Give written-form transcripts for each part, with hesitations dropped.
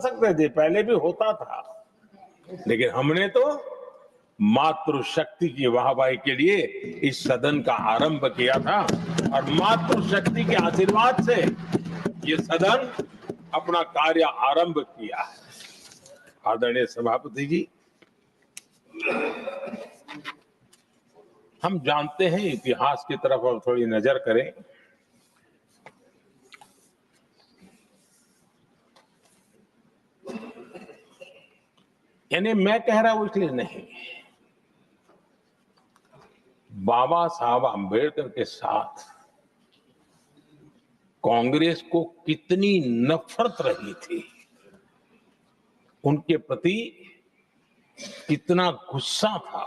सकते थे, पहले भी होता था, लेकिन हमने तो मातृशक्ति की वाहवाही के लिए इस सदन का आरंभ किया था और मातृशक्ति के आशीर्वाद से ये सदन अपना कार्य आरंभ किया है। आदरणीय सभापति जी, हम जानते हैं, इतिहास की तरफ अब थोड़ी नजर करें। यानी मैं कह रहा हूं इसलिए नहीं, बाबा साहब आंबेडकर के साथ कांग्रेस को कितनी नफरत रही थी, उनके प्रति कितना गुस्सा था,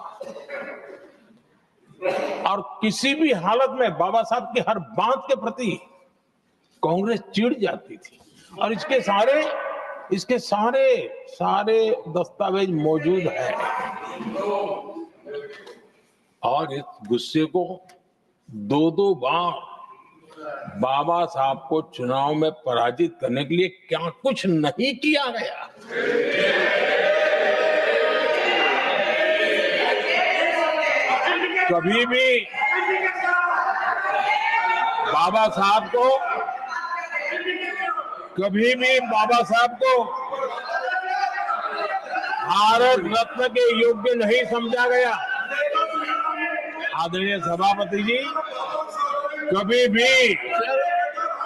और किसी भी हालत में बाबा साहब की हर बात के प्रति कांग्रेस चिढ़ जाती थी। और इसके सारे दस्तावेज मौजूद है। और इस गुस्से को दो बार बाबा साहब को चुनाव में पराजित करने के लिए क्या कुछ नहीं किया गया। कभी भी बाबा साहब को भारत रत्न के योग्य नहीं समझा गया। आदरणीय सभापति जी, कभी भी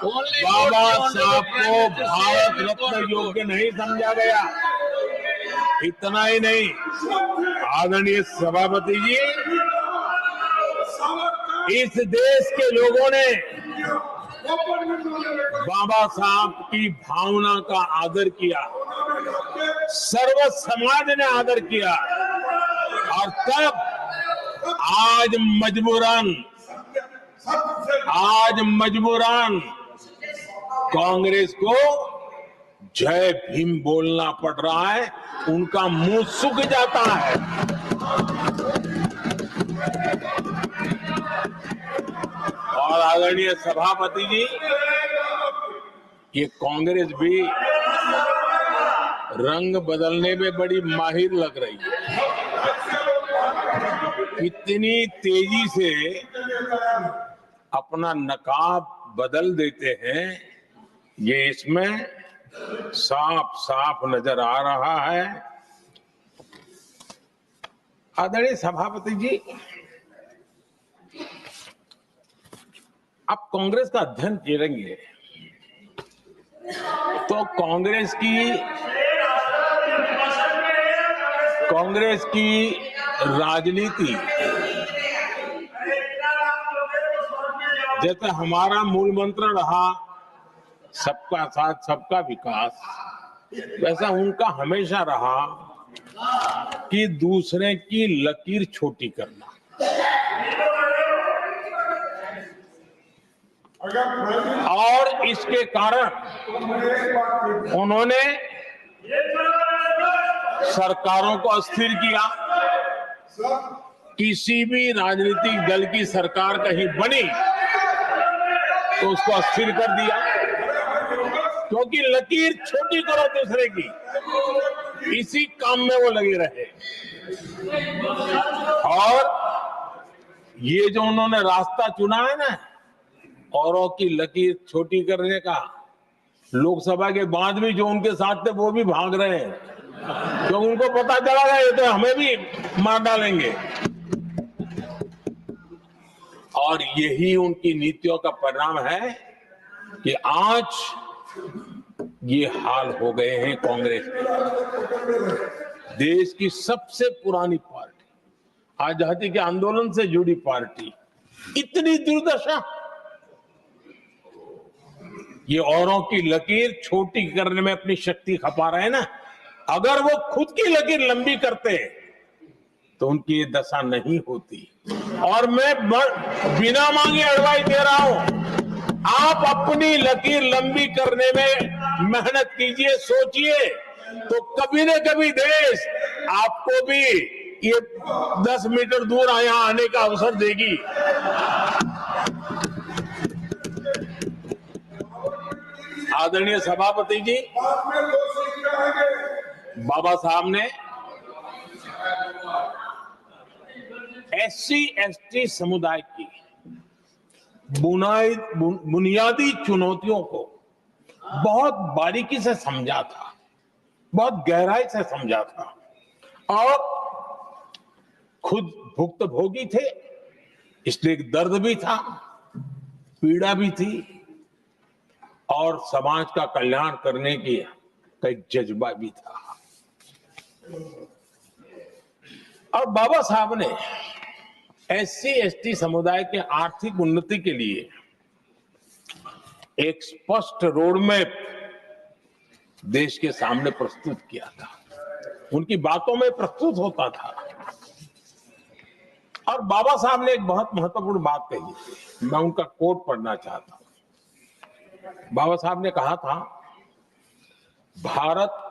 बाबा साहब को भारत रत्न योग्य नहीं समझा गया। इतना ही नहीं, आदरणीय सभापति जी, इस देश के लोगों ने बाबा साहब की भावना का आदर किया, सर्व समाज ने आदर किया, और तब आज मजबूरन कांग्रेस को जय भीम बोलना पड़ रहा है, उनका मुंह सूख जाता है। और आदरणीय सभापति जी, ये कांग्रेस भी रंग बदलने में बड़ी माहिर लग रही है। इतनी तेजी से अपना नकाब बदल देते हैं, ये इसमें साफ साफ नजर आ रहा है। आदरणीय सभापति जी, आप कांग्रेस का अध्ययन करेंगे तो कांग्रेस की राजनीति, जैसे हमारा मूल मंत्र रहा सबका साथ सबका विकास, वैसा उनका हमेशा रहा कि दूसरे की लकीर छोटी करना। और इसके कारण उन्होंने सरकारों को अस्थिर किया। किसी भी राजनीतिक दल की सरकार कहीं बनी तो उसको अस्थिर कर दिया, क्योंकि लकीर छोटी करो दूसरे की, इसी काम में वो लगे रहे। और ये जो उन्होंने रास्ता चुना है ना, औरों की लकीर छोटी करने का, लोकसभा के बाद भी जो उनके साथ थे वो भी भाग रहे हैं, तो उनको पता चला गया ये तो हमें भी मार डालेंगे। और यही उनकी नीतियों का परिणाम है कि आज ये हाल हो गए हैं कांग्रेस के। देश की सबसे पुरानी पार्टी, आजादी के आंदोलन से जुड़ी पार्टी, इतनी दुर्दशा। ये औरों की लकीर छोटी करने में अपनी शक्ति खपा रहे हैं ना। अगर वो खुद की लकीर लंबी करते तो उनकी ये दशा नहीं होती। और मैं बिना मांगे एडवाइस दे रहा हूं, आप अपनी लकीर लंबी करने में मेहनत कीजिए, सोचिए, तो कभी न कभी देश आपको भी ये 10 मीटर दूर यहां आने का अवसर देगी। आदरणीय सभापति जी, बाबा साहब ने एससी एसटी समुदाय की बुनियादी चुनौतियों को बहुत बारीकी से समझा था, बहुत गहराई से समझा था और खुद भुक्तभोगी थे, इसलिए एक दर्द भी था, पीड़ा भी थी और समाज का कल्याण करने की का एक जज्बा भी था। और बाबा साहब ने एससी एसटी समुदाय के आर्थिक उन्नति के लिए एक स्पष्ट रोडमैप देश के सामने प्रस्तुत किया था। उनकी बातों में प्रस्तुत होता था। और बाबा साहब ने एक बहुत महत्वपूर्ण बात कही थी, मैं उनका कोट पढ़ना चाहता हूं। बाबा साहब ने कहा था, भारत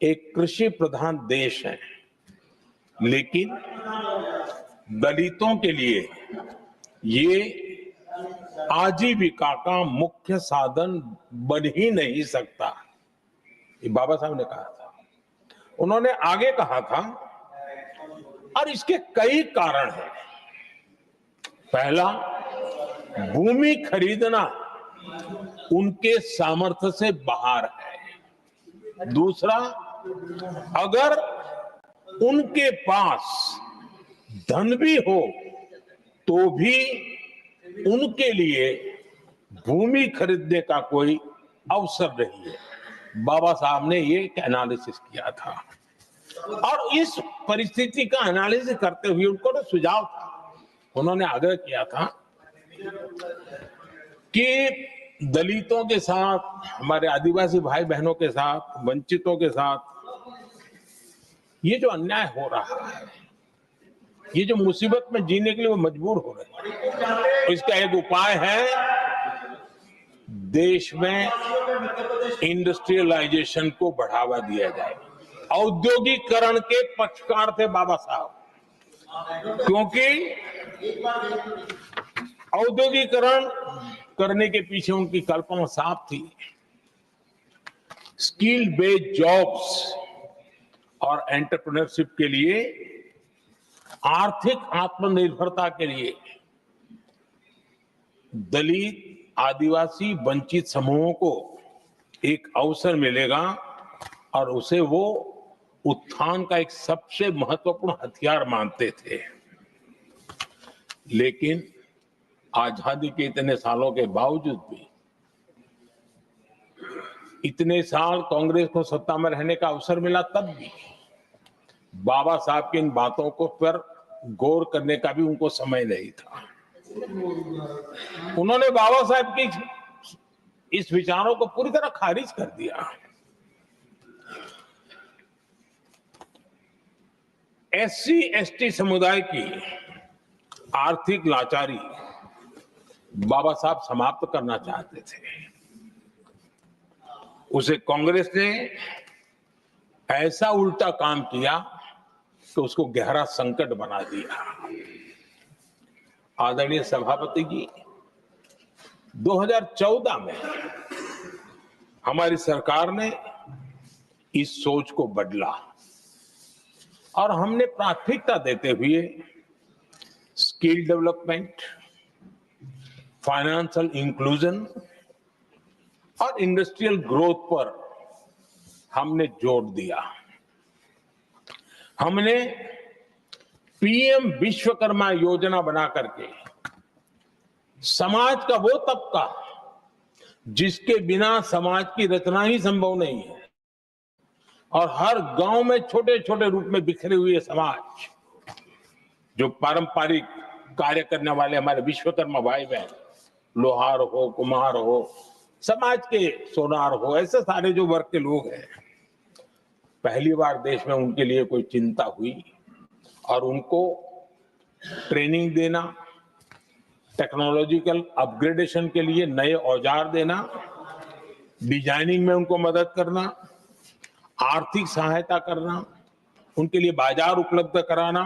एक कृषि प्रधान देश है, लेकिन दलितों के लिए ये आजीविका का मुख्य साधन बन ही नहीं सकता। ये बाबा साहब ने कहा था। उन्होंने आगे कहा था, और इसके कई कारण हैं। पहला, भूमि खरीदना उनके सामर्थ्य से बाहर है। दूसरा, अगर उनके पास धन भी हो तो भी उनके लिए भूमि खरीदने का कोई अवसर नहीं है। बाबा साहब ने ये एक एनालिसिस किया था और इस परिस्थिति का एनालिसिस करते हुए उनको ना सुझाव था। उन्होंने आग्रह किया था कि दलितों के साथ, हमारे आदिवासी भाई बहनों के साथ, वंचितों के साथ ये जो अन्याय हो रहा है, ये जो मुसीबत में जीने के लिए वो मजबूर हो रहे हैं, तो इसका एक उपाय है देश में इंडस्ट्रियलाइजेशन को बढ़ावा दिया जाए। औद्योगिकरण के पक्षकार थे बाबा साहब, क्योंकि औद्योगिकरण करने के पीछे उनकी कल्पना साफ थी। स्किल बेस्ड जॉब्स और एंटरप्रेन्योरशिप के लिए, आर्थिक आत्मनिर्भरता के लिए दलित, आदिवासी, वंचित समूहों को एक अवसर मिलेगा और उसे वो उत्थान का एक सबसे महत्वपूर्ण हथियार मानते थे। लेकिन आजादी के इतने सालों के बावजूद भी, इतने साल कांग्रेस को सत्ता में रहने का अवसर मिला, तब भी बाबा साहब की इन बातों को पर गौर करने का भी उनको समय नहीं था। उन्होंने बाबा साहब की इस विचारों को पूरी तरह खारिज कर दिया। एससी एसटी समुदाय की आर्थिक लाचारी बाबा साहब समाप्त करना चाहते थे। उसे कांग्रेस ने ऐसा उल्टा काम किया तो उसको गहरा संकट बना दिया। आदरणीय सभापति जी, 2014 में हमारी सरकार ने इस सोच को बदला और हमने प्राथमिकता देते हुए स्किल डेवलपमेंट, फाइनेंशियल इंक्लूजन और इंडस्ट्रियल ग्रोथ पर हमने जोर दिया। हमने पीएम विश्वकर्मा योजना बना करके समाज का वो तबका जिसके बिना समाज की रचना ही संभव नहीं है, और हर गांव में छोटे छोटे रूप में बिखरे हुए समाज, जो पारंपरिक कार्य करने वाले हमारे विश्वकर्मा भाई बहन, लोहार हो, कुम्हार हो, समाज के सोनार हो, ऐसे सारे जो वर्ग के लोग हैं, पहली बार देश में उनके लिए कोई चिंता हुई और उनको ट्रेनिंग देना, टेक्नोलॉजिकल अपग्रेडेशन के लिए नए औजार देना, डिजाइनिंग में उनको मदद करना, आर्थिक सहायता करना, उनके लिए बाजार उपलब्ध कराना,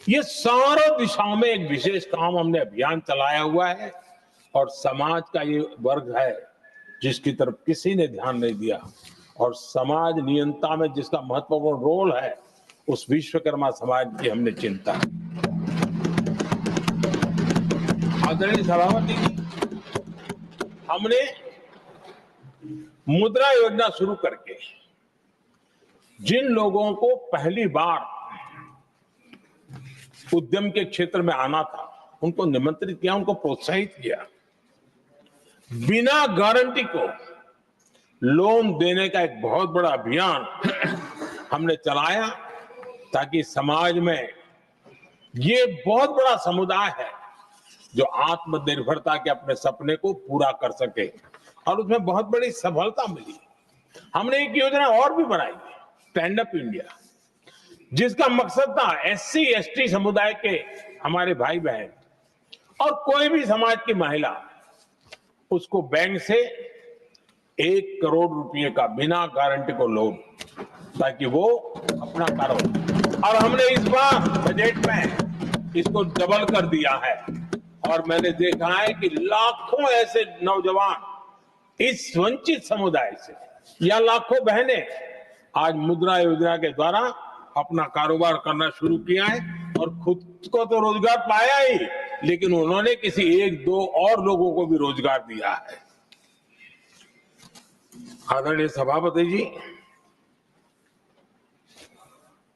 ये सारा दिशाओं में एक विशेष काम हमने अभियान चलाया हुआ है। और समाज का ये वर्ग है जिसकी तरफ किसी ने ध्यान नहीं दिया, और समाज नियंत्रण में जिसका महत्वपूर्ण रोल है, उस विश्वकर्मा समाज की हमने चिंता की। आदरणीय सभापति जी, हमने मुद्रा योजना शुरू करके जिन लोगों को पहली बार उद्यम के क्षेत्र में आना था, उनको निमंत्रित किया, उनको प्रोत्साहित किया। बिना गारंटी को लोन देने का एक बहुत बड़ा अभियान हमने चलाया, ताकि समाज में ये बहुत बड़ा समुदाय है जो आत्मनिर्भरता के अपने सपने को पूरा कर सके, और उसमें बहुत बड़ी सफलता मिली। हमने एक योजना और भी बनाई, स्टैंड अप इंडिया, जिसका मकसद था SC ST समुदाय के हमारे भाई बहन और कोई भी समाज की महिला, उसको बैंक से 1 करोड़ रुपए का बिना गारंटी को लोन, ताकि वो अपना कारोबार। और हमने इस बार बजट में इसको डबल कर दिया है, और मैंने देखा है कि लाखों ऐसे नौजवान इस वंचित समुदाय से, या लाखों बहनें आज मुद्रा योजना के द्वारा अपना कारोबार करना शुरू किया है, और खुद को तो रोजगार पाया ही, लेकिन उन्होंने किसी 1-2 और लोगों को भी रोजगार दिया है। आदरणीय सभापति जी,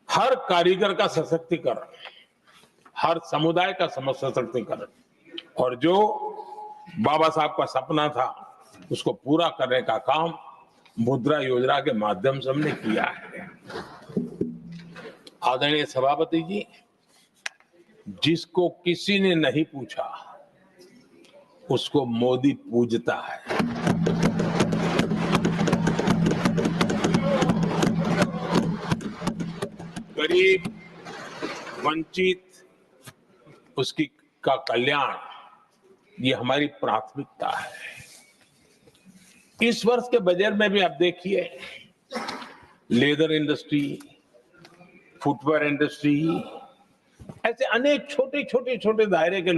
हर कारीगर का सशक्तिकरण, हर समुदाय का सशक्तिकरण, और जो बाबा साहब का सपना था उसको पूरा करने का काम मुद्रा योजना के माध्यम से हमने किया है। आदरणीय सभापति जी, जिसको किसी ने नहीं पूछा उसको मोदी पूजता है। गरीब, वंचित, उसकी का कल्याण, ये हमारी प्राथमिकता है। इस वर्ष के बजट में भी आप देखिए, लेदर इंडस्ट्री, फुटवेयर इंडस्ट्री, ऐसे अनेक छोटे दायरे के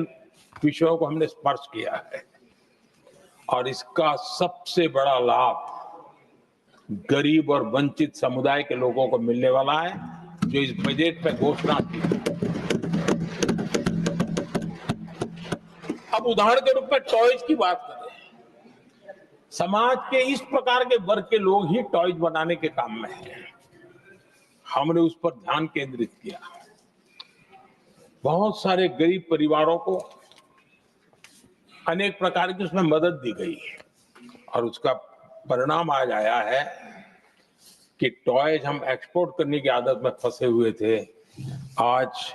विषयों को हमने स्पर्श किया है, और इसका सबसे बड़ा लाभ गरीब और वंचित समुदाय के लोगों को मिलने वाला है, जो इस बजट में घोषणा की। अब उदाहरण के रूप में टॉयज की बात करें, समाज के इस प्रकार के वर्ग के लोग ही टॉयज बनाने के काम में हैं। हमने उस पर ध्यान केंद्रित किया। बहुत सारे गरीब परिवारों को अनेक प्रकार की उसमें मदद दी गई, और उसका परिणाम आज आया है कि टॉयज हम एक्सपोर्ट करने की आदत में फंसे हुए थे, आज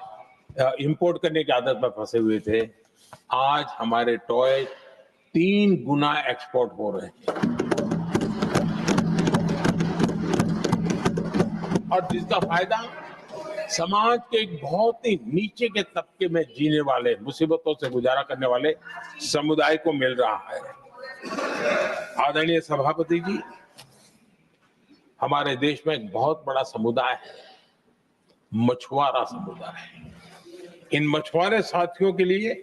इंपोर्ट करने की आदत में फंसे हुए थे, आज हमारे टॉय 3 गुना एक्सपोर्ट हो रहे हैं, और जिसका फायदा समाज के एक बहुत ही नीचे के तबके में जीने वाले, मुसीबतों से गुजारा करने वाले समुदाय को मिल रहा है। आदरणीय सभापति जी, हमारे देश में एक बहुत बड़ा समुदाय है, मछुआरा समुदाय। इन मछुआरे साथियों के लिए